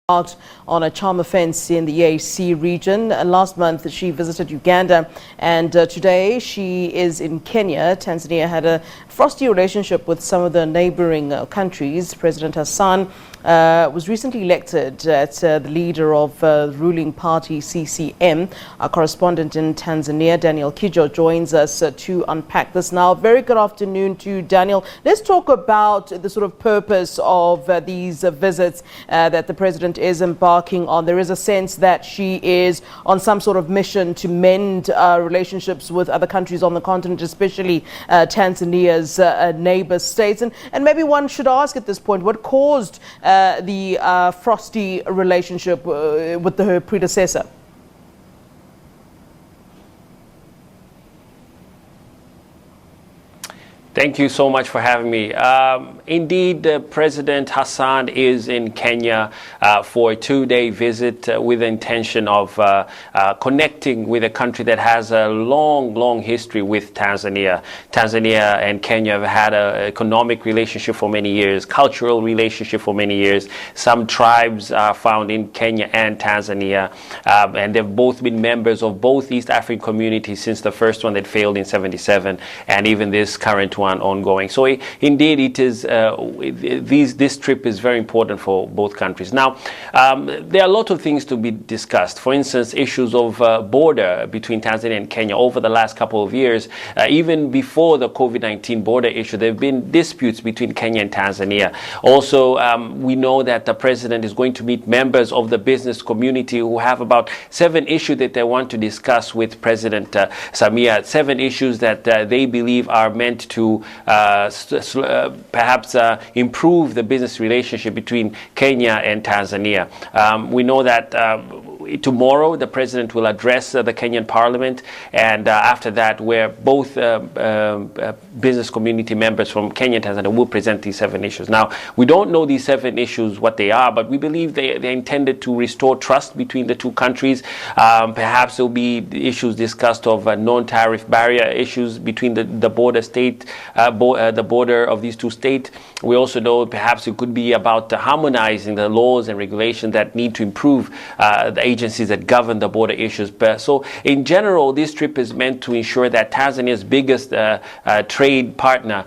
on a charm offence in the EAC region. Last month she visited Uganda, and today she is in Kenya. Tanzania had a frosty relationship with some of the neighbouring countries. President Hassan was recently elected as the leader of the ruling party CCM. Our correspondent in Tanzania, Daniel Kijo, joins us to unpack this now. Very good afternoon to Daniel. Let's talk about the sort of purpose of these visits that the president is embarking on. There is a sense that she is on some sort of mission to mend relationships with other countries on the continent, especially Tanzania's neighbour states. And maybe one should ask at this point, what caused the frosty relationship with her predecessor? Thank you so much for having me. Indeed, President Hassan is in Kenya for a two-day visit with the intention of connecting with a country that has a long history with Tanzania. Tanzania and Kenya have had an economic relationship for many years, cultural relationship for many years. Some tribes are found in Kenya and Tanzania, and they've both been members of both East African communities since the first one that failed in '77, and even this current one ongoing. So indeed it is this trip is very important for both countries. Now there are a lot of things to be discussed. For instance, issues of border between Tanzania and Kenya over the last couple of years. Even before the COVID-19 border issue, there have been disputes between Kenya and Tanzania. Also, we know that the president is going to meet members of the business community who have about 7 issues that they want to discuss with President Samia. 7 issues that they believe are meant to perhaps improve the business relationship between Kenya and Tanzania. We know that tomorrow the president will address the Kenyan parliament, and after that, where both business community members from Kenya and Tanzania will present these 7 issues. Now, we don't know these 7 issues, what they are, but we believe they're intended to restore trust between the two countries. Perhaps there will be issues discussed of non-tariff barrier issues between the border state, the border of these two states. We also know perhaps it could be about harmonizing the laws and regulations that need to improve the agencies that govern the border issues. So in general, this trip is meant to ensure that Tanzania's biggest trade partner,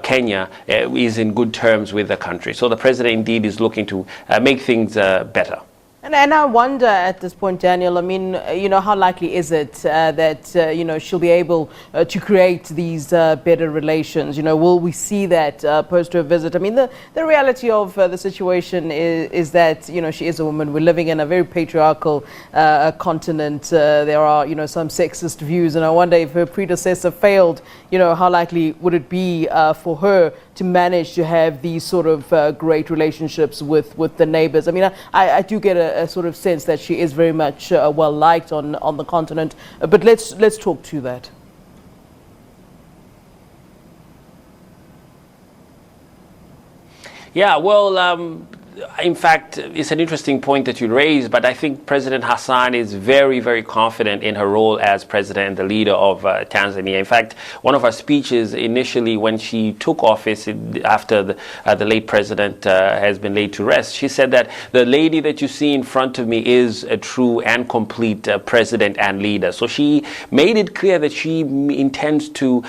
Kenya, is in good terms with the country. So the president indeed is looking to make things better. And I wonder at this point, Daniel, I mean, how likely is it that, she'll be able to create these better relations? Will we see that post her visit? I mean, the reality of the situation is that, she is a woman. We're living in a very patriarchal continent. There are, some sexist views. And I wonder if her predecessor failed, how likely would it be for her to manage to have these sort of great relationships with the neighbors? I mean, I do get a sort of sense that she is very much well liked on the continent, but let's talk to that. Yeah, well, in fact, it's an interesting point that you raised, but I think President Hassan is very confident in her role as president and the leader of Tanzania. In fact, one of her speeches initially when she took office after the late president has been laid to rest, she said that the lady that you see in front of me is a true and complete president and leader. So she made it clear that she intends to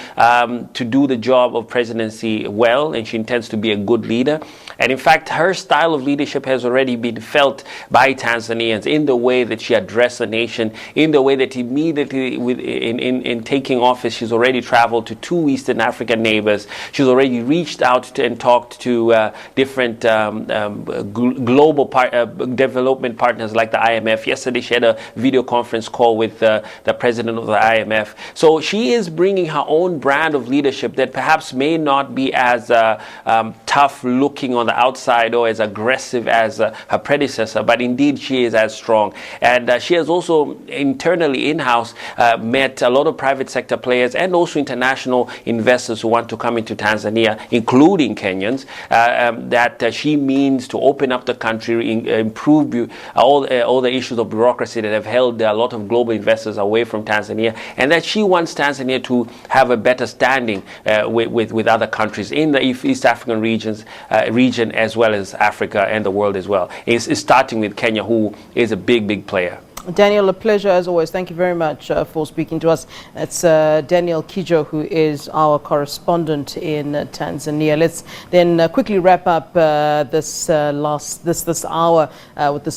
do the job of presidency well, and she intends to be a good leader. And in fact, her style of leadership has already been felt by Tanzanians in the way that she addressed the nation, in the way that immediately in taking office, she's already traveled to 2 Eastern African neighbors. She's already reached out and talked to different global development partners like the IMF. Yesterday, she had a video conference call with the president of the IMF. So she is bringing her own brand of leadership that perhaps may not be as tough looking on the outside or as aggressive as her predecessor, but indeed she is as strong. And she has also internally in-house met a lot of private sector players and also international investors who want to come into Tanzania, including Kenyans, that she means to open up the country, improve all the issues of bureaucracy that have held a lot of global investors away from Tanzania, and that she wants Tanzania to have a better standing with other countries in the East African region as well as Africa Africa and the world as well. It's starting with Kenya, who is a big player. Daniel, a pleasure as always. Thank you very much for speaking to us. That's Daniel Kijo, who is our correspondent in Tanzania. Let's then quickly wrap up this hour with this.